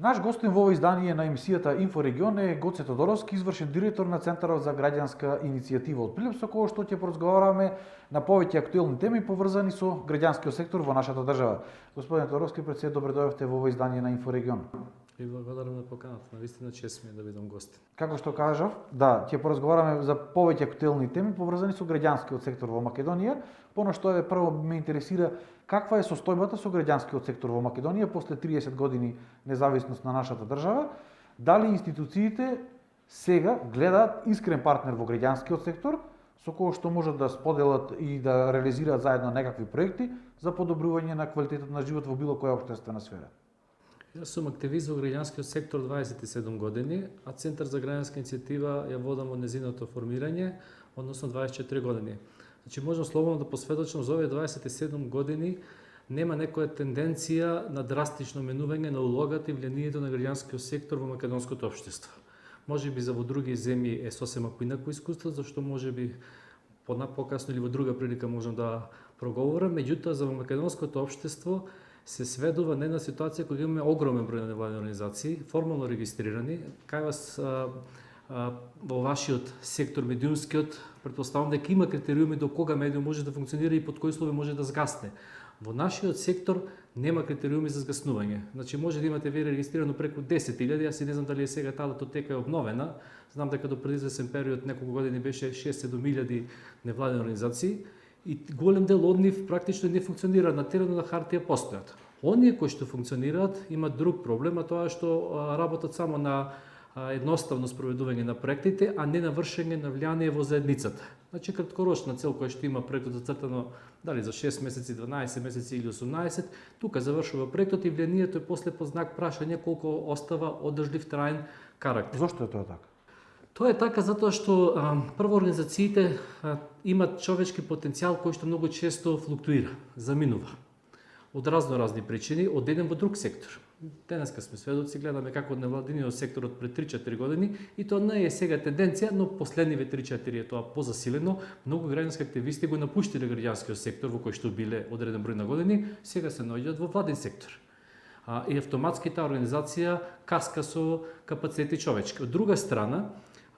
Наш гостин во ово издание на емисијата Инфорегион е Гоце Тодоровски, извршен директор на Центарот за граѓанска иницијатива од Прилеп, со кој што ќе поразговараме на повеќе актуелни теми поврзани со граѓанскиот сектор во нашата држава. Господин Тодоровски, пред се добре дојавте во ово издание на Инфорегион. И благодарам на поканата. Навистина чест ми е да бидам гостин. Како што кажав, да, ќе поразговараме за повеќе актуелни теми поврзани со граѓанскиот сектор во Македонија. Поно што прво ме интересира каква е состојбата со граѓанскиот сектор во Македонија после 30 години независност на нашата држава. Дали институциите сега гледаат искрен партнер во граѓанскиот сектор со кој што можат да споделат и да реализираат заедно некакви проекти за подобрување на квалитетот на живот во било која општествена сфера? Јас сум активист во граѓанскиот сектор 27 години, а Центар за граѓанска иницијатива ја водам од незиното формирање, односно 24 години. Значи можам слободно да посведочам за овие 27 години нема некоја тенденција на драстично менување на улогата и влијанието на граѓанскиот сектор во македонското општество. Може би за во други земји е сосема поинако искуство, зашто може би покасно или во друга прилика можам да проговорам, меѓутоа за македонското општество се сведува на една ситуација кога имаме огромен број на невладини организации, формално регистрирани. Кај вас во вашиот сектор медиумскиот, претпоставам дека има критериуми до кога медиум може да функционира и под кои услови може да згасне. Во нашиот сектор нема критериуми за згаснување. Значи може да имате вие регистрирано преку 10.000, јас не знам дали е сега таа датотека е обновена. Знам дека до пред извесен период неколку години беше 6-7.000 невладини организации и голем дел од нив практично не функционира на терен, на хартија постојат. Оние кои што функционираат имаат друг проблем, а тоа е што работат само на едноставно спроведување на проектите, а не на вршење на влијание во заедницата. Значи краткорочна цел која што има проектот зацртано дали за 6 месеци, 12 месеци или 18, тука завршува проектот и влијанието е после под знак прашање колку остава одржлив траен карактер. Зошто е тоа така? Тоа е така затоа што прво организациите имат човечки потенцијал кој што многу често флуктуира, заминува. Од разни причини, од еден во друг сектор. Денеска сме сведоци, гледаме како од невладиниот сектор од пред 3-4 години и тоа не е сега тенденција, но последниве 3-4 е тоа позасилено. Многу граѓански активисти го напуштиле граѓанскиот сектор во кој што биле одреден број на години, сега се наоѓаат во владин сектор. И автоматски таа организација каска со капацитети човечки. Од друга страна,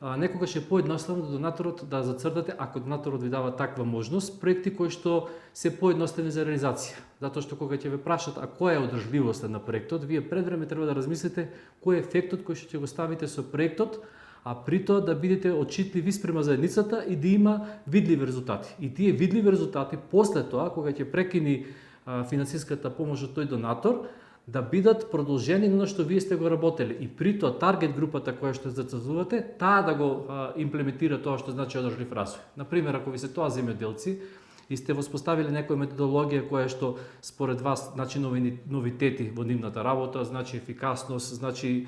некогаш е поедноставно до донаторот да зацртате, ако донаторот ви дава таква можност, проекти кои што се поедноставни за реализација. Затоа што кога ќе ве прашат а која е одржливоста на проектот, вие пред време треба да размислите кој е ефектот кој што ќе го ставите со проектот, а при тоа да бидете отчитливи спрема заедницата и да има видливи резултати. И тие видливи резултати после тоа кога ќе прекини финансиската помош од тој донатор, да бидат продолжени на што вие сте го работеле и при тоа таргет групата која што зацртувате, таа да го имплементира тоа што значи одржлив развој. Например, ако ви се тоа земјоделци и сте воспоставиле некоја методологија која што според вас значи новитети во нивната работа, значи ефикасност, значи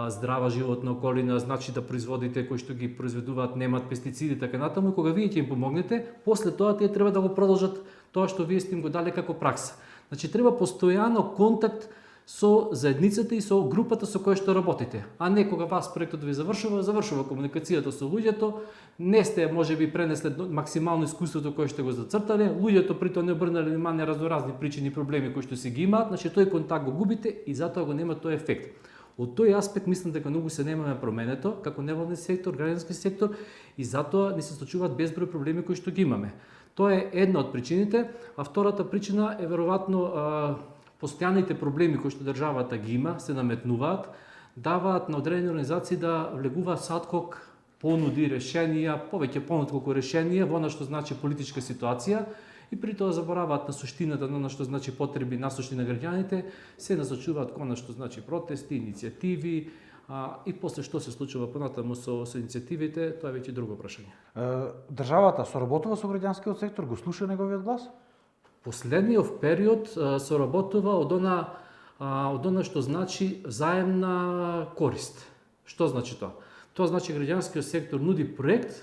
здрава животна околина, значи да производите кои што ги произведуваат немаат пестициди така натаму, кога вие ќе им помогнете, после тоа тие треба да го продолжат тоа што вие сте им го дали како пракса. Значи треба постојано контакт со заедницата и со групата со која што работите, а не кога вас проектот ви завршува комуникацијата со луѓето, не сте можеби пренесле максимално искуството кое што го зацртале, луѓето при тоа не обрнале внимание на разноразни причини и проблеми кои што си ги имаат, значи тој контакт го губите и затоа го нема тој ефект. Од тој аспект мислам дека многу се немаме променето како невладен сектор, граѓански сектор и затоа ни се случуваат безброј проблеми кои што ги имаме. Тоа е една од причините, а втората причина е веројатно постојаните проблеми кои што државата ги има, се наметнуваат, даваат на одредени организации да влегуваат саткок понуди, решенија, повеќе понуди колку решенија во она што значи политичка ситуација и при тоа забораваат на суштината на она што значи потреби насочни на граѓаните, се насочуваат кон она што значи протести, иницијативи, и после што се случува понатаму со иницијативите, тоа е веќе друго прашање. Државата соработува со граѓанскиот сектор, го слуша неговиот глас? Последниот период соработува од она што значи заемна корист. Што значи тоа? Тоа значи граѓанскиот сектор нуди проект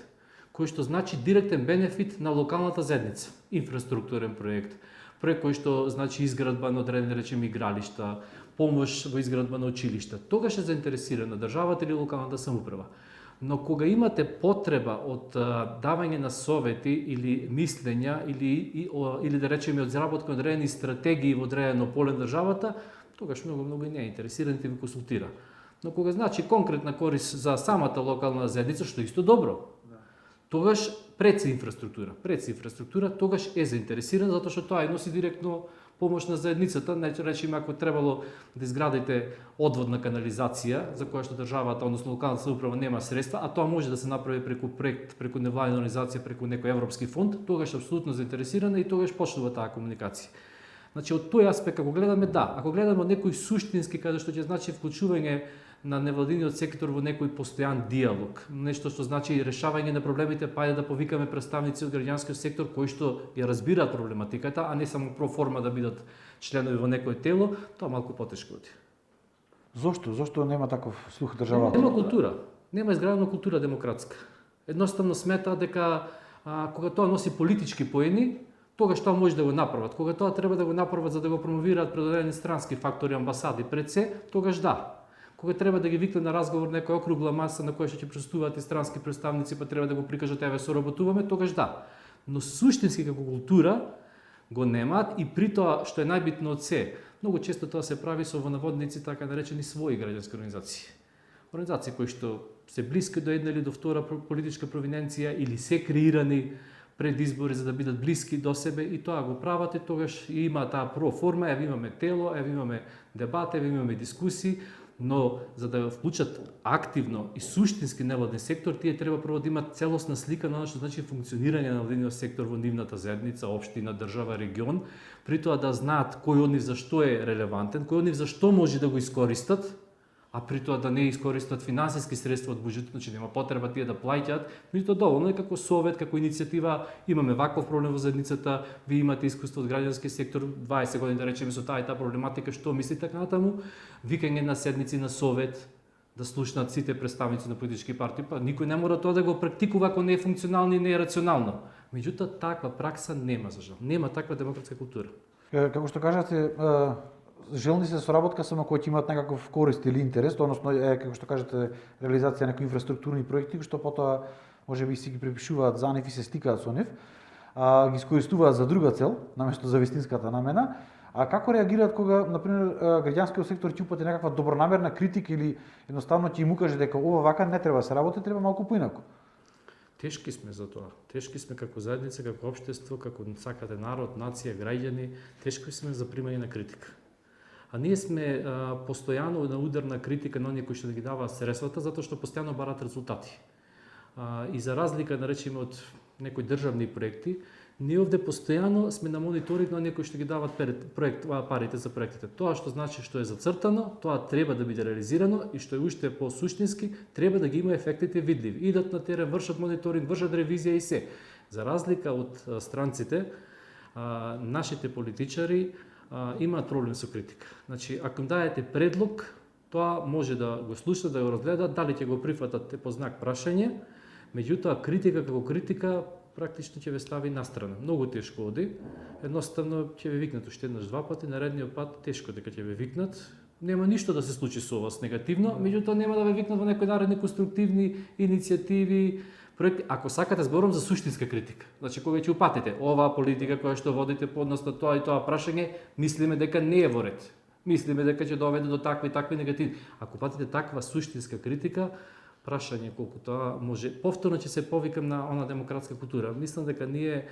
кој што значи директен бенефит на локалната заедница, инфраструктурен проект, проект кој што значи изградба на одредени речеме игралишта, помош во изградба на училишта. Тогаш е заинтересирана државата или локалната самоуправа. Но кога имате потреба од давање на совети или мислења или да речеме од заработка на одредени стратегии во одредено поле на државата, тогаш многу и не е интересиран и ви консултира. Но кога значи конкретна корист за самата локална заедница, што е исто добро, тогаш пред се инфраструктура, тогаш е заинтересиран, затоа што тоа носи директно помош на заедницата. Речеме, ако требало да изградите одводна канализација, за која што државата, односно локалната самоуправа нема средства, а тоа може да се направи преку проект, преку невладина организација, преку некој европски фонд, тогаш е апсолутно заинтересирана и тогаш почнува таа комуникација. Значи, од тој аспект, ако гледаме, да. Ако гледаме од некој суштински, каде што ќе значи вклучување на невладиниот сектор во некој постојан диалог, нешто што значи решавање на проблемите, па да повикаме представници од граѓанскиот сектор кои што ја разбираат проблематиката, а не само про форма да бидат членови во некое тело, тоа малку потешко оди. Зошто? Зошто нема таков слух државата? Нема култура. Нема изградена култура демократска. Едноставно смета дека кога тоа носи политички поени, тогаш тоа може да го направат. Кога тоа треба да го направат за да го промовираат пред одредени странски фактори, амбасади пред се, тогаш да. Кога треба да ги викне на разговор некоја округла маса на која што ќе присуствуваат и странски представници, па треба да го прикажат еве соработуваме, тогаш да. Но суштински како култура го немаат и при тоа што е најбитно од се, многу често тоа се прави со во наводници така наречени своји граѓански организации. Организации кои што се блиски до една или до втора политичка провиненција или се креирани пред избори за да бидат блиски до себе и тоа го прават и тогаш има таа проформа, еве имаме тело, еве имаме дебата, еве имаме дискусии, но за да вклучат активно и суштински невладен сектор, тие треба прво да имат целосна слика на што значи функционирање на невладниот сектор во нивната заедница, општина, држава, регион, при тоа да знаат кој од нив зашто е релевантен, кој од нив зашто може да го искористат, а при тоа да не искористат финансиски средства од буџетот, значи нема потреба тие да плаќаат, меѓутоа доволно е како совет, како иницијатива, имаме ваков проблем во заедницата, ви имате искуство од граѓански сектор, 20 години да речеме со таа и таа проблематика, што мислите така натаму, викање на седници на совет, да слушнат сите представници на политички партии, па никој не мора тоа да го практикува ако не е функционално и не е рационално. Меѓутоа таква пракса нема за жал, нема таква демократска култура. Како што кажате, желни се соработка само кои ќе имаат некаков корист или интерес, односно како што кажете реализација на некои инфраструктурни проекти што потоа можеби си ги припишуваат за нив и се стикаат со нив, ги искористуваат за друга цел наместо за вистинската намена. А како реагираат кога на пример граѓанскиот сектор ќе упати некаква добронамерна критика или едноставно ќе им укаже дека ова вака не треба да се работи, треба малку поинаку? Тешки сме за тоа. Тешки сме како заедница, како општество, како сакате народ, нација, граѓани, тешки сме за примање на критика. А ние сме постојано на удар на критика на оние кои што да ги даваат средствата, затоа што постојано бараат резултати. И за разлика, да речеме, од некои државни проекти, ние овде постојано сме на мониторинг на оние кои што ги даваат парите за проектите. Тоа што значи што е зацртано, тоа треба да биде реализирано и што е уште по-суштински, треба да ги има ефектите видливи. Идат на терен, вршат мониторинг, вршат ревизија и се. За разлика од странците, нашите политичари имаат проблем со критика. Значи, ако им даете предлог, тоа може да го слушат, да го разгледат, дали ќе го прифатат по знак прашање, меѓутоа критика како критика практично ќе ве стави настрана. Многу тешко оди. Едноставно ќе ве викнат уште еднаш два пати, наредниот пат тешко дека ќе ве викнат. Нема ништо да се случи со вас негативно, меѓутоа нема да ве викнат во некои наредни конструктивни иницијативи, проекти. Ако сакате зборам за суштинска критика. Значи кога ќе упатите оваа политика која што водите по однос на тоа и тоа прашање, мислиме дека не е во ред. Мислиме дека ќе доведе до такви и такви негативи. Ако упатите таква суштинска критика, прашање колку тоа може повторно ќе се повикам на она демократска култура. Мислам дека ние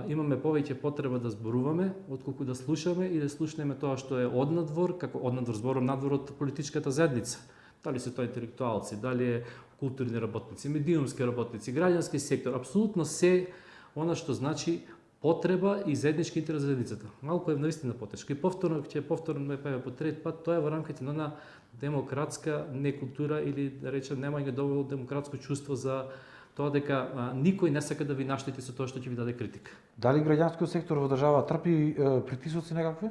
имаме повеќе потреба да зборуваме отколку да слушаме и да слушнеме тоа што е однадвор, како однадвор зборам надвор од политичката заедница. Дали се тоа интелектуалци, дали е културни работници, медиумски работници, граѓански сектор, апсолутно се она што значи потреба и заеднички интерес за заедницата. Малку е наистина потешко и повторно ме пева по трет пат, тоа е во рамките на демократска некултура или да речем немање доволно демократско чувство за тоа дека никој не сака да ви наштети со тоа што ќе ви даде критика. Дали граѓанскиот сектор во држава трпи притисоци некакви?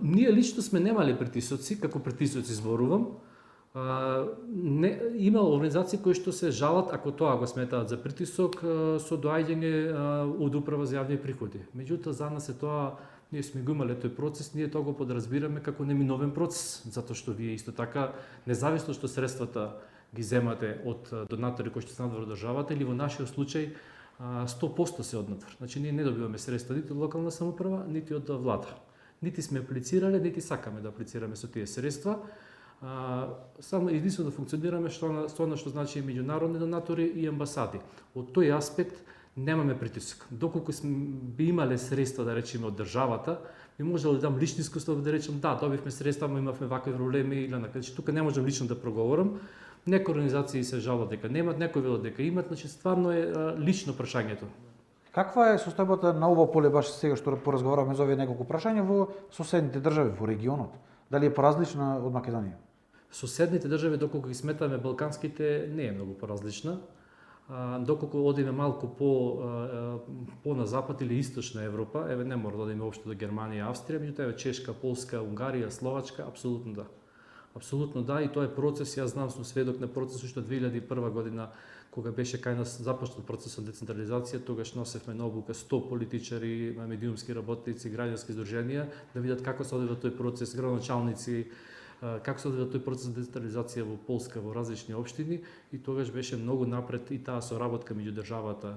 Ние лично сме немале притисоци, како притисоци зборувам. Има организации кои што се жалат, ако тоа го сметаат за притисок, со доаѓање од управа за јавни приходи. Меѓутоа за нас е тоа, ние сме го имале тој процес, ние тоа го подразбираме како неминовен процес, затоа што вие исто така, независно што средствата ги земате од донатори кои што се надвор од државата или во нашиот случај 100% се однадвор. Значи ние не добиваме средства нити од локална самоуправа, нити од влада. нити сме аплицирале, нити сакаме да аплицираме со тие средства. Само единствено функционираме со она што значи меѓународни донатори и амбасади. Од тој аспект немаме притисок. Доколку би имале средства, да речеме, од државата, би можел да дам лични искуства да речем да, добивме средства, но имавме вакви проблеми или значи тука не можам лично да проговорам. Некои организации се жалат дека немат, некои велат дека имат, значи стварно е лично прашањето. Каква е состојбата на ово поле баш сега што поразговаравме за овие неколку прашања во соседните држави во регионот? Дали е поразлична од Македонија? Соседните држави, доколку ги сметаме балканските, не е многу поразлична. Доколку одиме малку по на запад или источна Европа, еве не мора да одиме општо до Германија, Австрија, меѓутоа Чешка, Полска, Унгарија, Словачка, апсолутно да. Апсолутно да, и тоа е процес, јас знам, сум сведок на процесот што 2001 година кога беше кај нас започнат процесот децентрализација, тогаш носевме на обука 100 политичари, медиумски работници, граѓански здруженија да видат како се одвива тој процес, градоначалници, како се одвива тој процес децентрализација во Полска, во различни општини, и тогаш беше многу напред и таа соработка меѓу државата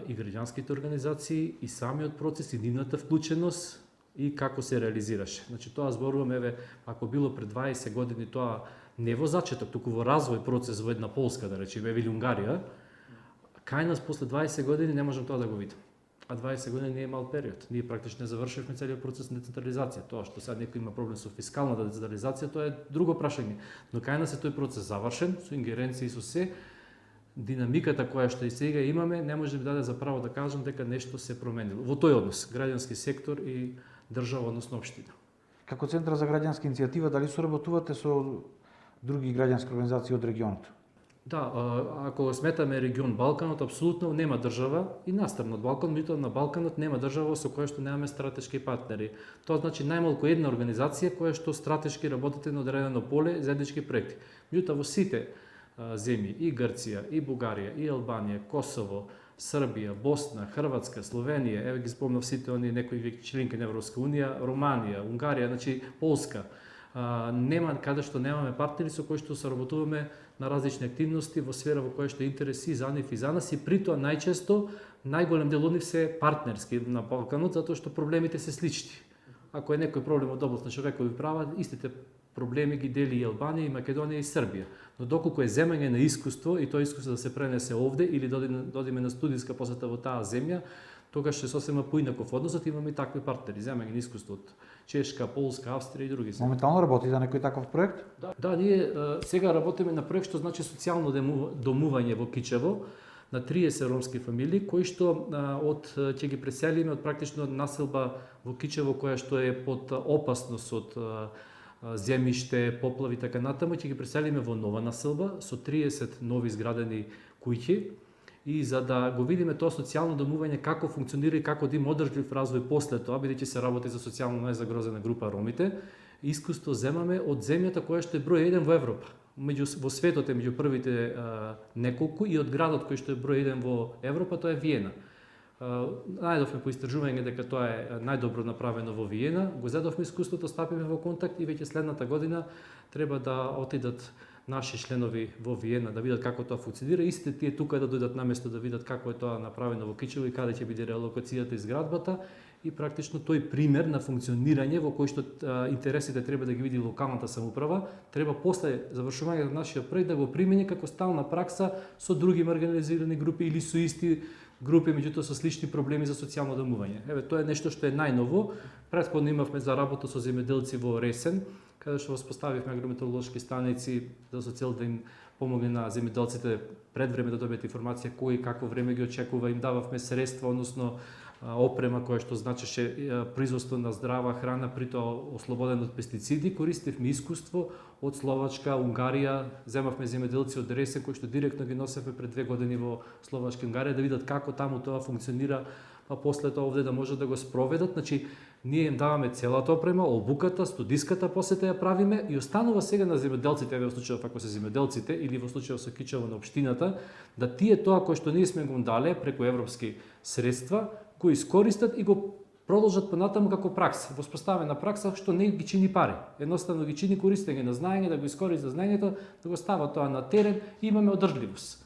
и граѓанските организации и самиот процес и нивната вклученост и како се реализираше. Значи тоа зборувам, еве, ако било пред 20 години тоа не во зачеток, туку во развој процес во една Полска, да речеме, или Унгарија, кај нас после 20 години не можам тоа да го видам. А 20 години не е мал период. Ние практично не завршивме целиот процес на децентрализација. Тоа што сега некој има проблем со фискалната децентрализација, тоа е друго прашање. Но кај нас е тој процес завршен, со ингеренции со се, динамиката која што и сега имаме, не може да даде за право да кажам дека нешто се променило. Во тој однос, граѓански сектор и држава, односно општина. Како Центар за граѓанска иницијатива, дали соработувате со други граѓански организации од регионот? Да, ако сметаме регион Балканот, апсолутно нема држава и настрана од Балкан, меѓутоа на Балканот нема држава со која што немаме стратешки партнери. Тоа значи најмалку една организација која што стратешки работите на одредено поле заеднички проекти. Меѓутоа во сите земји, и Грција, и Бугарија, и Албанија, Косово, Србија, Босна, Хрватска, Словенија, еве ги спомнав сите они некои членки на Европска унија, Романија, Унгарија, значи Полска. Нема каде што немаме партнери со кои што соработуваме на различни активности во сфера во која што интереси за нив и за нас, и притоа најчесто најголем дел од нив се партнерски на Балканот, затоа што проблемите се слични. Ако е некој проблем од област на човекови права, истите проблеми ги дели и Албанија, и Македонија, и Србија. Но доколку е земање на искуство и тоа искуство да се пренесе овде или додиме на студиска посета во таа земја, тогаш е сосема поинаков односот, имаме и такви партнери, земање на искуство од Чешка, Полска, Австрија и други. Моментално работите на некој таков проект? Да, ние сега работиме на проект што значи социјално домување во Кичево на 30 ромски фамилии кои што ќе ги преселиме од практично населба во Кичево која што е под опасност од земјиште, поплави и така натаму, ќе ги преселиме во нова населба со 30 нови изградени куќи. И за да го видиме тоа социјално домување како функционира и како да има одржлив развој после тоа, бидејќи се работи за социјално најзагрозена група ромите, искуство земаме од земјата која што е број 1 во Европа. Во светот е меѓу првите неколку и од градот кој што е број 1 во Европа, тоа е Виена. Најдовме по истражување дека тоа е најдобро направено во Виена, го зедовме искуството, стапиме во контакт и веќе следната година треба да отидат наши членови во Виена да видат како тоа функционира, истите тие тука да дојдат на место да видат како е тоа направено во Кичево и каде ќе биде релокацијата и зградбата, и практично тој пример на функционирање во кој што интересите треба да ги види локалната самоуправа, треба после завршувањето на нашиот проект да го примени како стална пракса со други маргинализирани групи или со исти групи, меѓутоа со слични проблеми за социјално домување. Еве, тоа е нешто што е најново. Претходно имавме за работа со земјоделци во Ресен, каде што воспоставивме агрометеоролошки станици за цел да им помогне на земјоделците пред време да добијат информација кој и какво време ги очекува, им дававме средства, односно опрема која што значеше производство на здрава храна, притоа ослободен од пестициди. Користевме искуство од Словачка, Унгарија, земавме земјоделци од Ресе кои што директно ги носевме пред 2 години во Словачка и Унгарија да видат како таму тоа функционира, а после тоа овде да можат да го спроведат. Значи, ние им даваме целата опрема, обуката, студиската посета ја правиме и останува сега на земјоделците, во случајов ако се земјоделците или во случајов со Кичево на општината, да тие тоа кој што ние сме го дале преку европски средства, кои искористат и го продолжат понатаму како пракса, воспоставена пракса што не ги чини пари. Едноставно ги чини користење на знаење, да го искористат знаењето, да го става тоа на терен и имаме одржливост.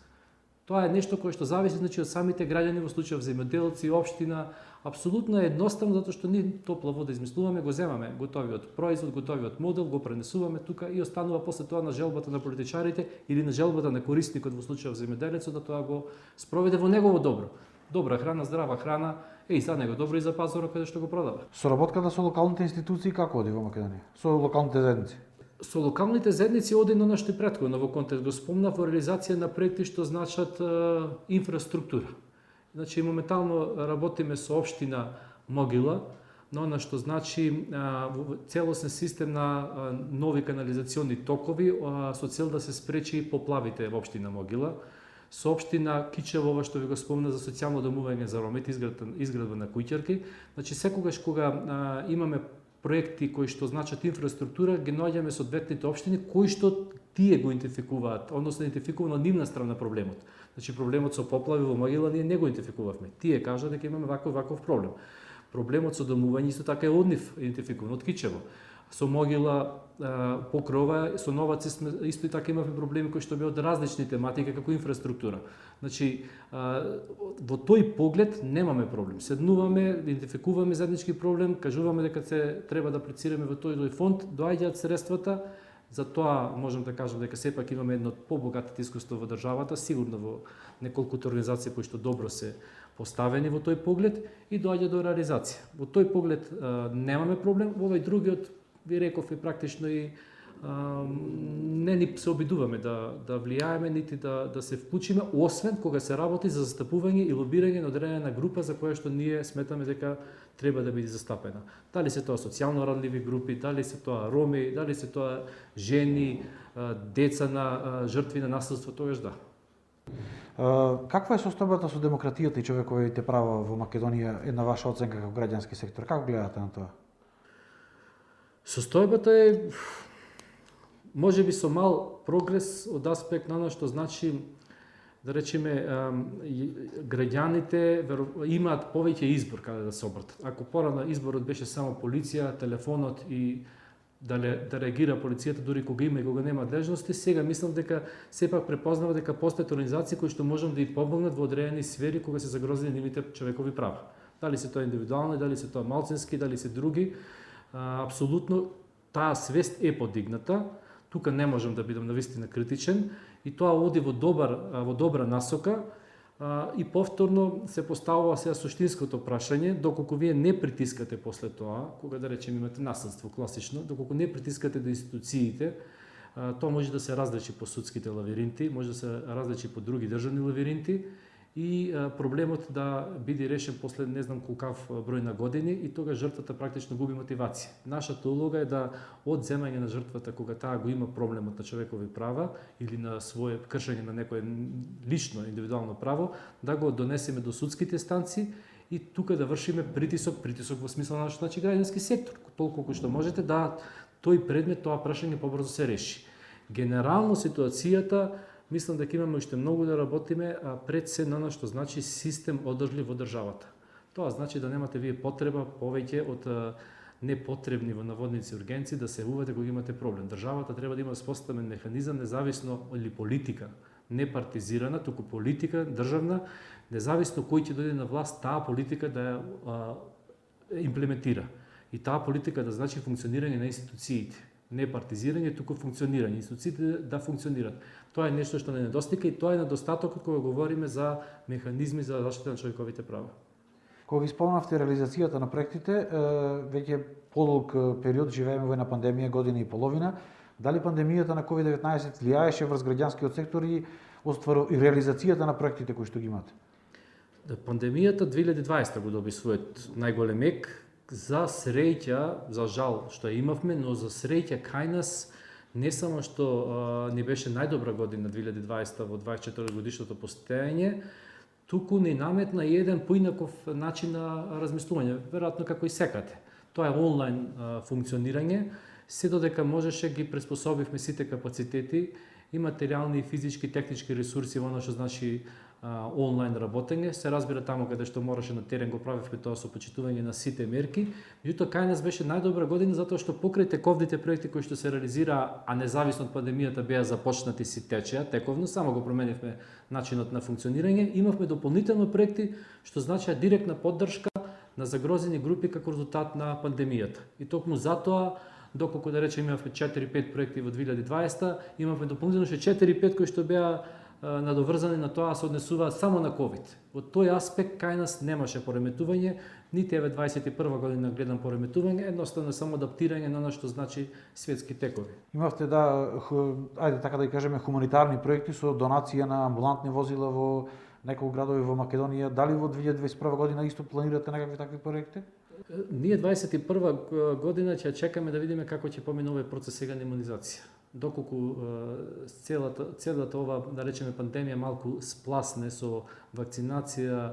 Тоа е нешто кое што зависи, значи, од самите граѓани, во случајов земјоделци, општина, Апсолутно е едноставно затоа што ние топла вода измислуваме, го земаме готовиот производ, готовиот модел, го пренесуваме тука и останува после тоа на желбата на политичарите или на желбата на корисникот, во случајот земјоделецот, да тоа го спроведе во негово добро. Добра храна, здрава храна, и за него добро и за пазарот каде што го продава. Соработката со локалните институции како оди во Македонија? Со локалните заедници? Со локалните заедници оди на нашто претходно во контекст го спомнав во реализација на проекти што значат инфраструктура. Значи моментално работиме со општина Могила, но она што значи целосен систем на нови канализационни токови со цел да се спречи поплавите во општина Могила. Со општина Кичево, ова што ви го спомна за социјално домување за ромите, изградба на куќарки. Значи секогаш кога имаме проекти кои што значат инфраструктура, ги наоѓаме со одветните општини кои што тие го идентификуваат, односно идентификува на нивна страна проблемот. Значи проблемот со поплави во Могила ние не го идентификувавме. Тие кажа дека имаме ваков проблем. Проблемот со домување исто така е од нив идентификуван, од Кичево. Со Могила покрај ова, со Новаци исто и така имавме проблеми кои што беа од различни тематики како инфраструктура. Значи во тој поглед немаме проблем. Седнуваме, идентификуваме заеднички проблем, кажуваме дека се треба да аплицираме во тој фонд, доаѓаат средствата. За тоа можам да кажам дека сепак имаме едно од побогатите искуства во државата, сигурно во неколкуте организации кои што добро се поставени во тој поглед и доаѓа до реализација. Во тој поглед немаме проблем, во овој другиот ви реков и практично и не ни се обидуваме да влијаеме нити да се вклучиме, освен кога се работи за застапување и лобирање на одредена група за која што ние сметаме дека треба да биде застапена. Дали се тоа социјално радливи групи, дали се тоа роми, дали се тоа жени, деца на жртви на насилство, тогаш да. Каква е состојбата со демократијата и човековите права во Македонија, една ваша оценка како граѓански сектор? Како гледате на тоа? Состојбата е можеби со мал прогрес од аспект на оно што значи, да речеме, граѓаните имаат повеќе избор каде да се обратат. Ако порано изборот беше само полиција, телефонот и да реагира полицијата дури кога има и кога нема длежности, сега мислам дека сепак препознава дека постојат организации кои што можам да и помогнат во одредени сфери кога се загрозени нивните човекови права. Дали се тоа индивидуални, дали се тоа малцински, дали се други, апсолутно таа свест е подигната. Тука не можам да бидам навистина критичен и тоа оди во добра насока и повторно се поставува сега суштинското прашање, доколку вие не притискате после тоа, кога да речем имате насилство класично, доколку не притискате до институциите, тоа може да се различи по судските лавиринти, може да се различи по други државни лавиринти и проблемот да биде решен после не знам колкав број на години и тога жртвата практично губи мотивација. Нашата улога е да од земање на жртвата кога таа го има проблемот на човекови права или на свое кршење на некое лично индивидуално право, да го донесеме до судските станции и тука да вршиме притисок во смисла на нашиот граѓански сектор, толку колку што можете да тој предмет, тоа прашање побрзо се реши. Генерално ситуацијата мислам дека имаме уште многу да работиме пред се на што значи систем одржлив во државата. Тоа значи да немате вие потреба повеќе од непотребни во наводници ургенци да се јавувате кога имате проблем. Државата треба да има споставен механизам независно или политика, не партизирана, туку политика државна, независно кој ќе дојде на власт, таа политика да ја имплементира. И таа политика да значи функционирање на институциите. Не партизирање, туку функционирање. Институциите да функционираат. Тоа е нешто што не недостига и тоа е недостатокот кога говориме за механизми за заштита на човековите права. Кога ги спомнавте реализацијата на проектите, веќе подолг период живееме во една пандемија, година и половина. Дали пандемијата на COVID-19 влијаеше врз граѓанскиот сектор и реализацијата на проектите кои што ги имате? Пандемијата 2020 го доби својот најголем ек. За среќа, за жал што ја имавме, но за среќа кај нас не само што ни беше најдобра година 2020 во 24 годишното постоење, туку ни наметна и еден поинаков начин на размислување, веројатно како и секате. Тоа е онлайн функционирање, се додека можеше ги приспособивме сите капацитети и материјални, и физички, технички ресурси во она што значи онлайн работење, се разбира таму каде што мораше на терен го правевме тоа со почитување на сите мерки. Меѓутоа кај нас беше најдобра година затоа што покрај тековните проекти кои што се реализира, а независно од пандемијата беа започнати си течеа, тековно само го променивме начинот на функционирање, имавме дополнително проекти што значеа директна поддршка на загрозени групи како резултат на пандемијата. И токму затоа, доколку да речеме имавме 4-5 проекти во 2020, имавме дополнително 4-5 кои што беа надоврзани на тоа се однесува само на ковид. Во тој аспект кај нас немаше пореметување, нити еве 21 година гледам пореметување, едноставно само адаптирање на она што значи светски текови. Имавте ајде така да кажеме хуманитарни проекти со донација на амбулантни возила во неколку градови во Македонија. Дали во 2021 година исто планирате некакви такви проекти? Ние 21 година ќе чекаме да видиме како ќе помине овој процес сега на имунизација. Доколку целата ова, да речеме, пандемија малку спласне со вакцинација,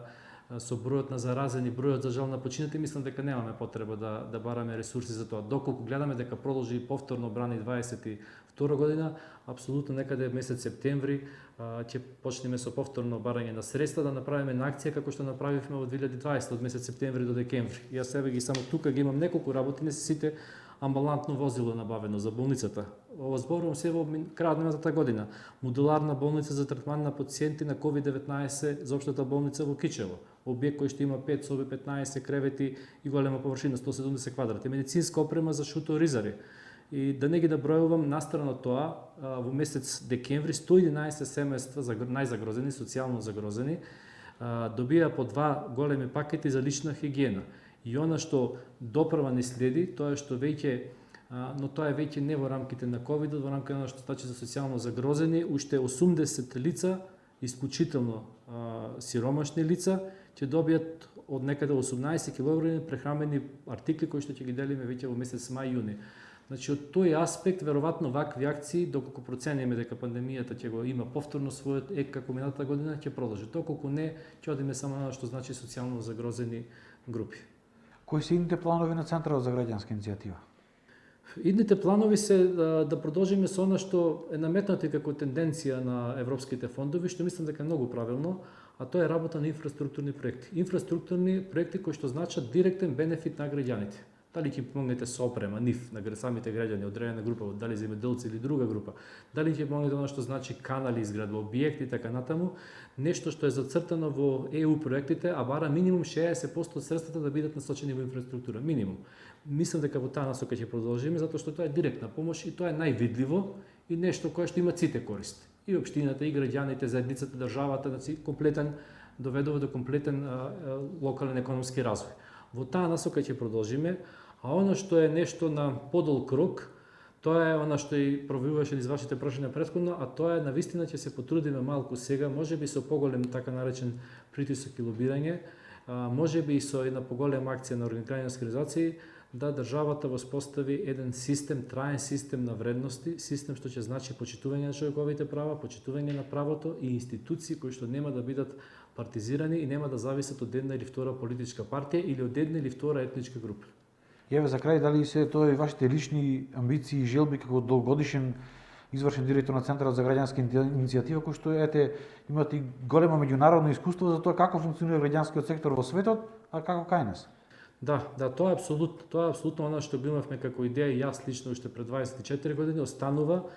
со бројот на заразени, бројот за жал на починалите, мислам дека немаме потреба да бараме ресурси за тоа. Доколку гледаме дека продолжи повторно брани 22 година, апсолутно некаде месец септември ќе почнеме со повторно барање на средства да направиме на акција како што направивме во 2020 од месец септември до декември. Јас себе ги само тука ги имам неколку работи, не се сите амбулантно возило набавено за болницата. Ова зборувам се во крајот на минатата година. Модуларна болница за третман на пациенти на COVID-19 за општата болница во Кичево. Објект кој што има 5 соби, 15 кревети и голема површина 170 квадрати. Медицинска опрема за шуторизари. И да не ги набројувам, настрана тоа, во месец декември 111 семејства најзагрозени, социјално загрозени, добија по 2 големи пакети за лична хигиена. И она што допрва не следи, тоа е што веќе, но тоа е веќе не во рамките на ковид, во рамките на што значи за социјално загрозени, уште 80 лица, исклучително сиромашни лица, ќе добијат од некаде 18 кг прехрамени артикли кои што ќе ги делиме веќе во месец мај-јуни. Значи, од тој аспект, веројатно вакви акции, доколку процениме дека пандемијата ќе го има повторно својот ек како минатата година, ќе продолжи. Доколку не, ќе одиме само на што значи социјално загрозени групи. Кои се идните планови на Центарот за граѓанска иницијатива? Идните планови се да продолжиме со она што е наметнато како тенденција на европските фондови, што мислам дека е многу правилно, а тоа е работа на инфраструктурни проекти. Инфраструктурни проекти кои што значат директен бенефит на граѓаните. Дали ќе помогнете со опрема, нив, на самите граѓани, одредена група, дали земјоделци или друга група, дали ќе помогнете она што значи канали, изградба, објекти, така натаму, нешто што е зацртано во ЕУ проектите, а бара минимум 60% од средствата да бидат насочени во инфраструктура, минимум. Мислам дека во таа насока ќе продолжиме, затоа што тоа е директна помош и тоа е највидливо и нешто кое што има сите користи. И општината, и граѓаните, заедницата, државата, комплетен доведува до комплетен локален економски развој. Во таа насока ќе продолжиме, а она што е нешто на подолг рок, тоа е она што и пробиваше низ вашите прашања претходно, а тоа е навистина ќе се потрудиме малку сега, можеби со поголем така наречен притисок и лобирање, можеби и со една поголема акција на граѓански организации, да државата воспостави еден систем, траен систем на вредности, систем што ќе значи почитување на човековите права, почитување на правото и институции кои што нема да бидат партизирани и нема да зависат од една или втора политичка партија или од една или втора етничка група. Еве за крај, дали се тоа и вашите лични амбиции и желби како долгогодишен извршен директор на Центарот за граѓанска иницијатива, кој што имате и големо меѓународно искуство за тоа како функционира граѓанскиот сектор во светот, а како кај нас? Да, тоа е апсолутно она што го имавме како идеја и јас лично уште пред 24 години останува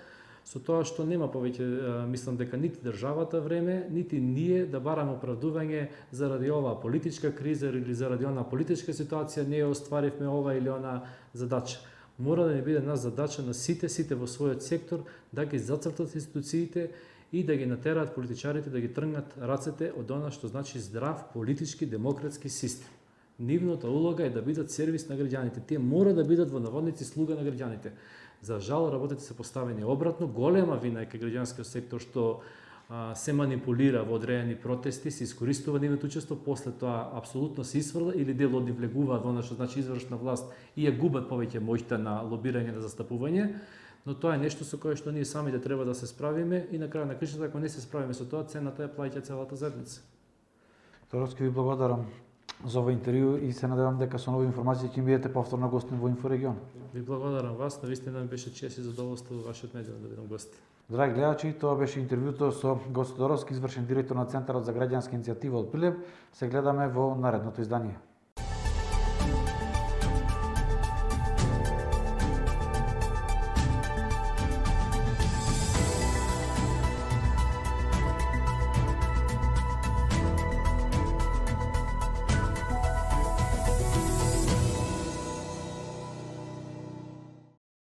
со тоа што нема повеќе, мислам дека нити државата време, нити ние да бараме оправдување заради оваа политичка криза или заради онаа политичка ситуација не ја остваривме ова или она задача. Мора да ни биде нас задача на сите во својот сектор да ги зацртат институциите и да ги натераат политичарите да ги тргнат рацете од она што значи здрав политички демократски систем. Нивната улога е да бидат сервис на граѓаните. Тие мора да бидат во наводници слуга на граѓаните. За жал, работите се поставени обратно. Голема вина е кај граѓанскиот сектор што се манипулира во одредени протести, се искористува нивното учество, после тоа апсолутно се исфрла или дел од нив влегуваат во она што значи извршна власт и ја губат повеќе моќта на лобирање, на застапување, но тоа е нешто со кое што ние самите треба да се справиме и на крај на кршата, ако не се справиме со тоа, цената ја плаќа целата заедница. Торовски, ви благодарам за ова интервју и се надевам дека со нови информации ќе бидете повторно гостин во Инфорегион. Ви благодарам вас, навистина ми беше чест и задоволство во вашиот медиум да бидам гост. Драги гледачи, тоа беше интервјуто со Гоце Торовски, извршен директор на Центарот за граѓанска иницијатива од Прилеп. Се гледаме во наредното издание.